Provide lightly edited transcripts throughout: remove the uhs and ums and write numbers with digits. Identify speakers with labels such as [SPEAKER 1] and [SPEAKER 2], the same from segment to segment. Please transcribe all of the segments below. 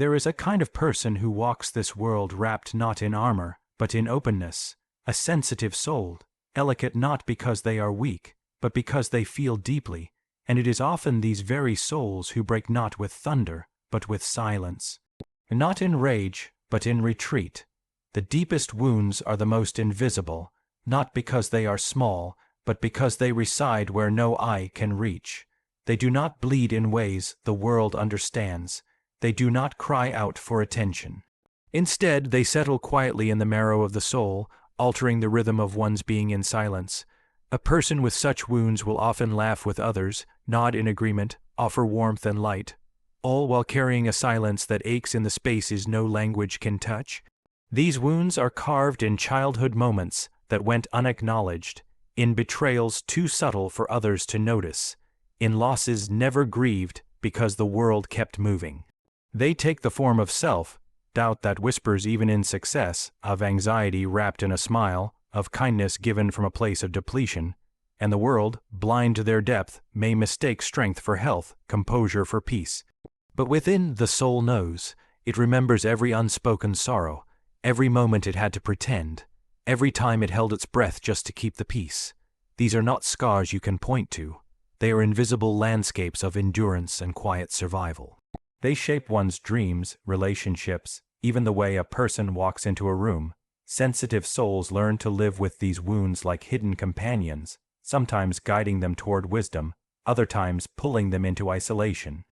[SPEAKER 1] There is a kind of person who walks this world wrapped not in armor, but in openness, a sensitive soul, delicate not because they are weak, but because they feel deeply, and it is often these very souls who break not with thunder, but with silence. Not in rage, but in retreat. The deepest wounds are the most invisible, not because they are small, but because they reside where no eye can reach. They do not bleed in ways the world understands. They do not cry out for attention. Instead, they settle quietly in the marrow of the soul, altering the rhythm of one's being in silence. A person with such wounds will often laugh with others, nod in agreement, offer warmth and light, all while carrying a silence that aches in the spaces no language can touch. These wounds are carved in childhood moments that went unacknowledged, in betrayals too subtle for others to notice, in losses never grieved because the world kept moving. They take the form of self-doubt that whispers even in success, of anxiety wrapped in a smile, of kindness given from a place of depletion, and the world, blind to their depth, may mistake strength for health, composure for peace. But within, the soul knows. It remembers every unspoken sorrow, every moment it had to pretend, every time it held its breath just to keep the peace. These are not scars you can point to. They are invisible landscapes of endurance and quiet survival. They shape one's dreams, relationships, even the way a person walks into a room. Sensitive souls learn to live with these wounds like hidden companions, sometimes guiding them toward wisdom, other times pulling them into isolation.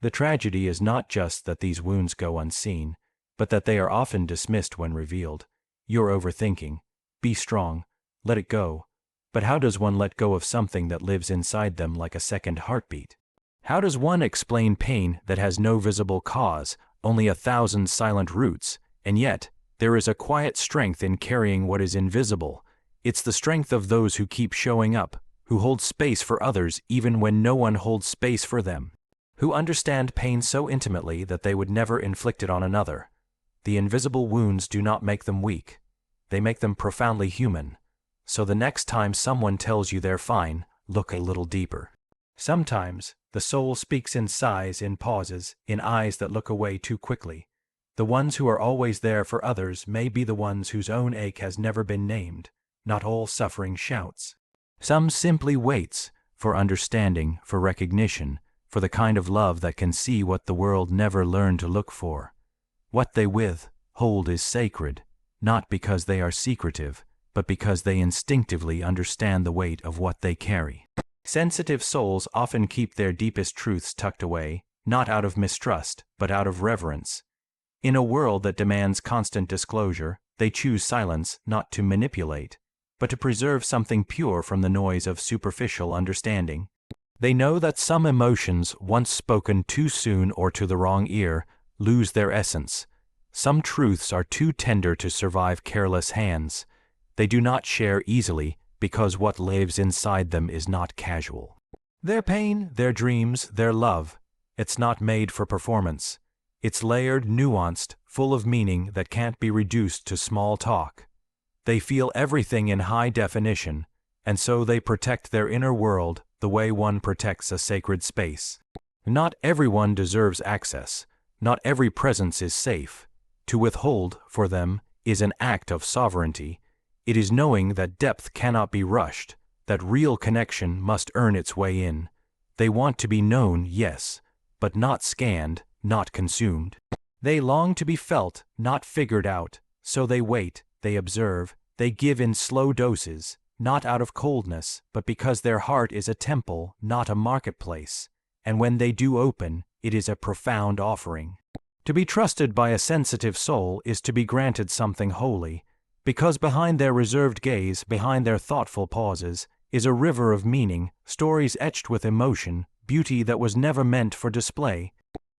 [SPEAKER 1] The tragedy is not just that these wounds go unseen, but that they are often dismissed when revealed. You're overthinking. Be strong. Let it go. But how does one let go of something that lives inside them like a second heartbeat? How does one explain pain that has no visible cause, only 1,000 silent roots, and yet there is a quiet strength in carrying what is invisible? It's the strength of those who keep showing up, who hold space for others even when no one holds space for them, who understand pain so intimately that they would never inflict it on another. The invisible wounds do not make them weak. They make them profoundly human. So the next time someone tells you they're fine, look a little deeper. Sometimes, the soul speaks in sighs, in pauses, in eyes that look away too quickly. The ones who are always there for others may be the ones whose own ache has never been named. Not all suffering shouts. Some simply waits, for understanding, for recognition, for the kind of love that can see what the world never learned to look for. What they hold is sacred, not because they are secretive, but because they instinctively understand the weight of what they carry. Sensitive souls often keep their deepest truths tucked away, not out of mistrust, but out of reverence. In a world that demands constant disclosure, they choose silence not to manipulate, but to preserve something pure from the noise of superficial understanding. They know that some emotions, once spoken too soon or to the wrong ear, lose their essence. Some truths are too tender to survive careless hands. They do not share easily, because what lives inside them is not casual. Their pain, their dreams, their love, it's not made for performance. It's layered, nuanced, full of meaning that can't be reduced to small talk. They feel everything in high definition, and so they protect their inner world the way one protects a sacred space. Not everyone deserves access. Not every presence is safe. To withhold, for them, is an act of sovereignty. It is knowing that depth cannot be rushed, that real connection must earn its way in. They want to be known, yes, but not scanned, not consumed. They long to be felt, not figured out, so they wait, they observe, they give in slow doses, not out of coldness, but because their heart is a temple, not a marketplace, and when they do open, it is a profound offering. To be trusted by a sensitive soul is to be granted something holy, because behind their reserved gaze, behind their thoughtful pauses, is a river of meaning, stories etched with emotion, beauty that was never meant for display.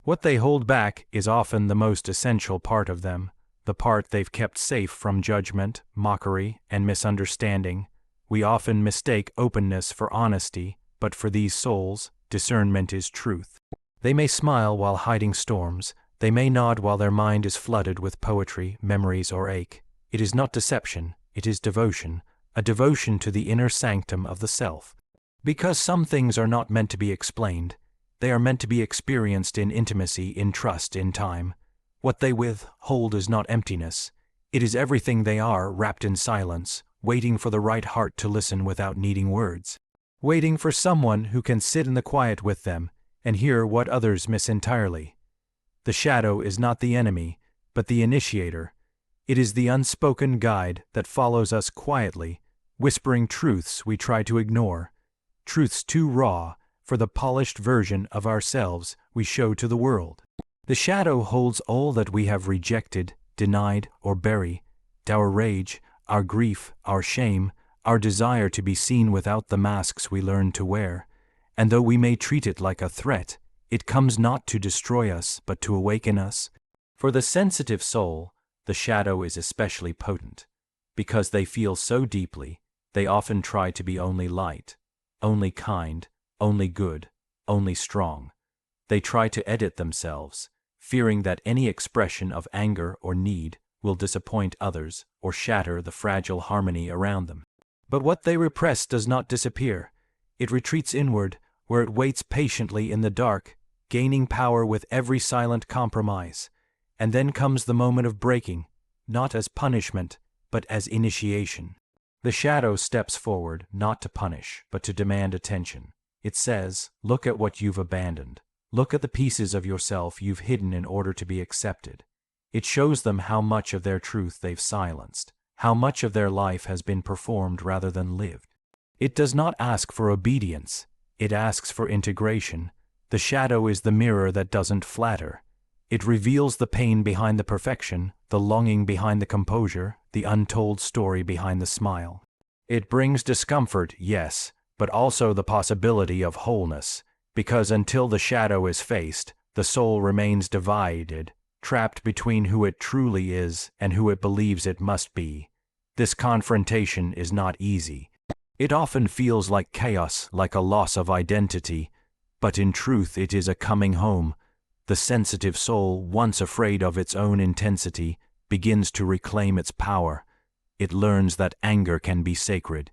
[SPEAKER 1] What they hold back is often the most essential part of them, the part they've kept safe from judgment, mockery, and misunderstanding. We often mistake openness for honesty, but for these souls, discernment is truth. They may smile while hiding storms. They may nod while their mind is flooded with poetry, memories, or ache. It is not deception, it is devotion, a devotion to the inner sanctum of the self. Because some things are not meant to be explained, they are meant to be experienced in intimacy, in trust, in time. What they withhold is not emptiness. It is everything they are, wrapped in silence, waiting for the right heart to listen without needing words. Waiting for someone who can sit in the quiet with them and hear what others miss entirely. The shadow is not the enemy, but the initiator. It is the unspoken guide that follows us quietly, whispering truths we try to ignore, truths too raw for the polished version of ourselves we show to the world. The shadow holds all that we have rejected, denied, or buried: our rage, our grief, our shame, our desire to be seen without the masks we learn to wear. And though we may treat it like a threat, it comes not to destroy us, but to awaken us. For the sensitive soul, the shadow is especially potent. Because they feel so deeply, they often try to be only light, only kind, only good, only strong. They try to edit themselves, fearing that any expression of anger or need will disappoint others or shatter the fragile harmony around them. But what they repress does not disappear. It retreats inward, where it waits patiently in the dark, gaining power with every silent compromise. And then comes the moment of breaking, not as punishment, but as initiation. The shadow steps forward, not to punish, but to demand attention. It says, "Look at what you've abandoned. Look at the pieces of yourself you've hidden in order to be accepted." It shows them how much of their truth they've silenced, how much of their life has been performed rather than lived. It does not ask for obedience, it asks for integration. The shadow is the mirror that doesn't flatter. It reveals the pain behind the perfection, the longing behind the composure, the untold story behind the smile. It brings discomfort, yes, but also the possibility of wholeness, because until the shadow is faced, the soul remains divided, trapped between who it truly is and who it believes it must be. This confrontation is not easy. It often feels like chaos, like a loss of identity, but in truth it is a coming home. The sensitive soul, once afraid of its own intensity, begins to reclaim its power. It learns that anger can be sacred.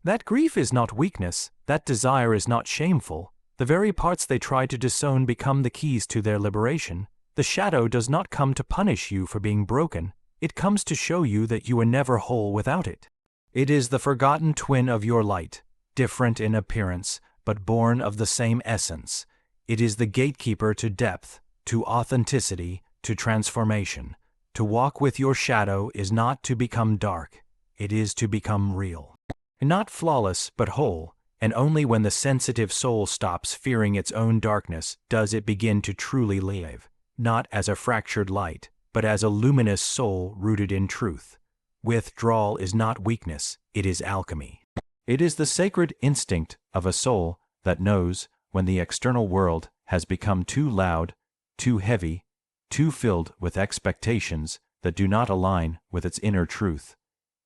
[SPEAKER 1] That grief is not weakness, that desire is not shameful. The very parts they try to disown become the keys to their liberation. The shadow does not come to punish you for being broken. It comes to show you that you are never whole without it. It is the forgotten twin of your light, different in appearance, but born of the same essence. It is the gatekeeper to depth, to authenticity, to transformation. To walk with your shadow is not to become dark. It is to become real. Not flawless, but whole, and only when the sensitive soul stops fearing its own darkness does it begin to truly live, not as a fractured light, but as a luminous soul rooted in truth. Withdrawal is not weakness, it is alchemy. It is the sacred instinct of a soul that knows when the external world has become too loud, too heavy, too filled with expectations that do not align with its inner truth.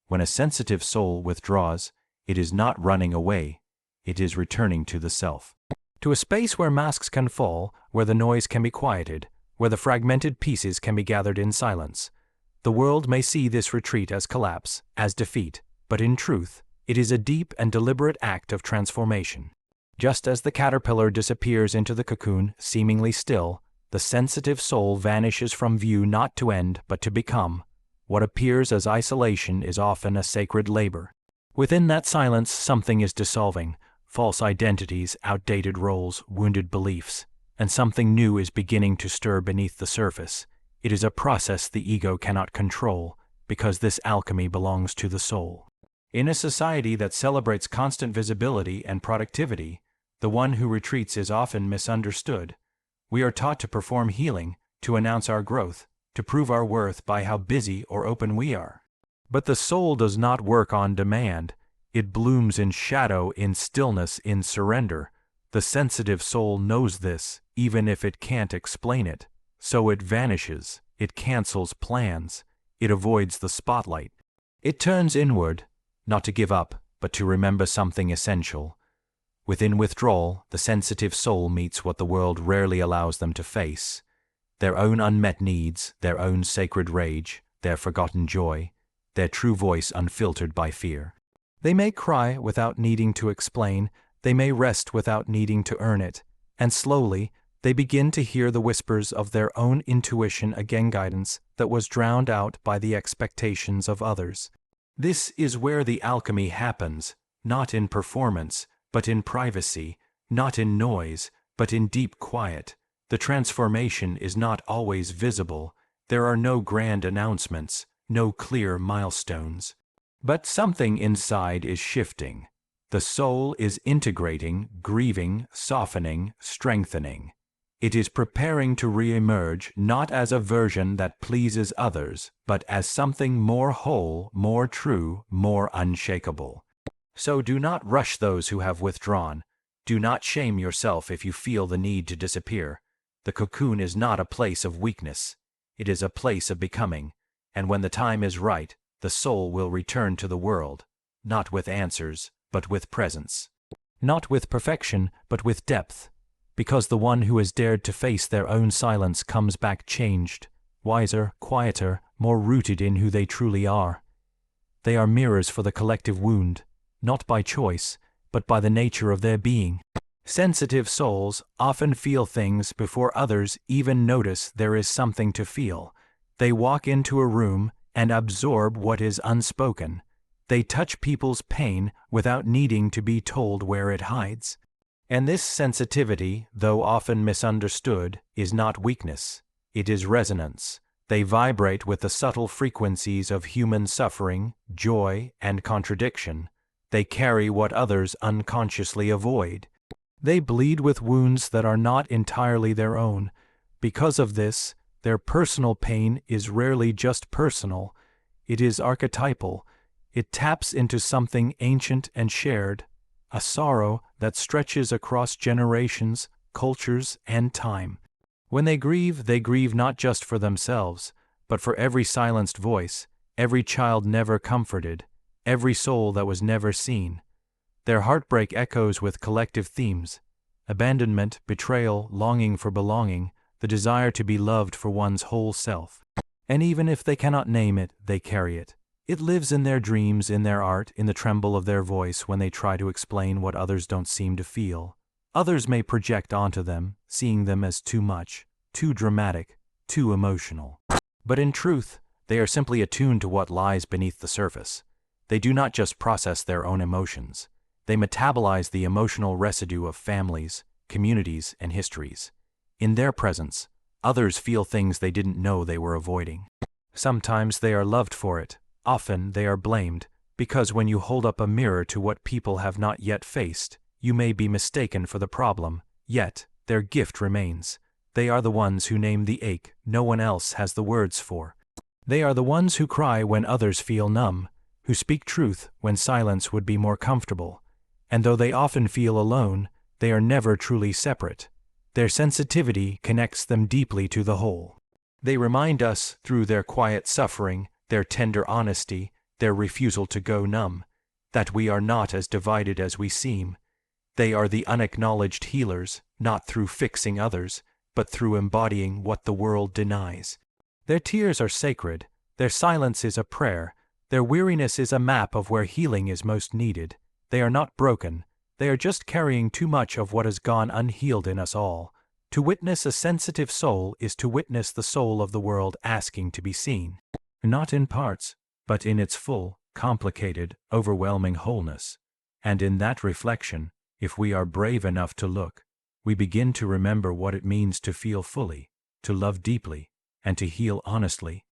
[SPEAKER 1] When a sensitive soul withdraws, it is not running away, it is returning to the self. To a space where masks can fall, where the noise can be quieted, where the fragmented pieces can be gathered in silence. The world may see this retreat as collapse, as defeat, but in truth, it is a deep and deliberate act of transformation. Just as the caterpillar disappears into the cocoon, seemingly still, the sensitive soul vanishes from view not to end but to become. What appears as isolation is often a sacred labor. Within that silence, something is dissolving: false identities, outdated roles, wounded beliefs, and something new is beginning to stir beneath the surface. It is a process the ego cannot control, because this alchemy belongs to the soul. In a society that celebrates constant visibility and productivity, the one who retreats is often misunderstood. We are taught to perform healing, to announce our growth, to prove our worth by how busy or open we are. But the soul does not work on demand. It blooms in shadow, in stillness, in surrender. The sensitive soul knows this, even if it can't explain it. So it vanishes, it cancels plans, it avoids the spotlight. It turns inward, not to give up, but to remember something essential. Within withdrawal, the sensitive soul meets what the world rarely allows them to face: their own unmet needs, their own sacred rage, their forgotten joy, their true voice unfiltered by fear. They may cry without needing to explain, they may rest without needing to earn it, and slowly, They begin to hear the whispers of their own intuition, again guidance that was drowned out by the expectations of others. This is where the alchemy happens, not in performance, but in privacy, not in noise, but in deep quiet. The transformation is not always visible. There are no grand announcements, no clear milestones. But something inside is shifting. The soul is integrating, grieving, softening, strengthening. It is preparing to re-emerge not as a version that pleases others, but as something more whole, more true, more unshakable. So do not rush those who have withdrawn. Do not shame yourself if you feel the need to disappear. The cocoon is not a place of weakness. It is a place of becoming, and when the time is right, the soul will return to the world, not with answers, but with presence. Not with perfection, but with depth. Because the one who has dared to face their own silence comes back changed, wiser, quieter, more rooted in who they truly are. They are mirrors for the collective wound, not by choice, but by the nature of their being. Sensitive souls often feel things before others even notice there is something to feel. They walk into a room and absorb what is unspoken. They touch people's pain without needing to be told where it hides. And this sensitivity, though often misunderstood, is not weakness. It is resonance. They vibrate with the subtle frequencies of human suffering, joy, and contradiction. They carry what others unconsciously avoid. They bleed with wounds that are not entirely their own. Because of this, their personal pain is rarely just personal. It is archetypal. It taps into something ancient and shared, a sorrow that stretches across generations, cultures, and time. When they grieve not just for themselves, but for every silenced voice, every child never comforted, every soul that was never seen. Their heartbreak echoes with collective themes: abandonment, betrayal, longing for belonging, the desire to be loved for one's whole self. And even if they cannot name it, they carry it. It lives in their dreams, in their art, in the tremble of their voice when they try to explain what others don't seem to feel. Others may project onto them, seeing them as too much, too dramatic, too emotional. But in truth, they are simply attuned to what lies beneath the surface. They do not just process their own emotions. They metabolize the emotional residue of families, communities, and histories. In their presence, others feel things they didn't know they were avoiding. Sometimes they are loved for it. Often they are blamed, because when you hold up a mirror to what people have not yet faced, you may be mistaken for the problem, yet their gift remains. They are the ones who name the ache no one else has the words for. They are the ones who cry when others feel numb, who speak truth when silence would be more comfortable. And though they often feel alone, they are never truly separate. Their sensitivity connects them deeply to the whole. They remind us, through their quiet suffering, their tender honesty, their refusal to go numb, that we are not as divided as we seem. They are the unacknowledged healers, not through fixing others, but through embodying what the world denies. Their tears are sacred, their silence is a prayer, their weariness is a map of where healing is most needed. They are not broken, they are just carrying too much of what has gone unhealed in us all. To witness a sensitive soul is to witness the soul of the world asking to be seen. Not in parts, but in its full, complicated, overwhelming wholeness. And in that reflection, if we are brave enough to look, we begin to remember what it means to feel fully, to love deeply, and to heal honestly,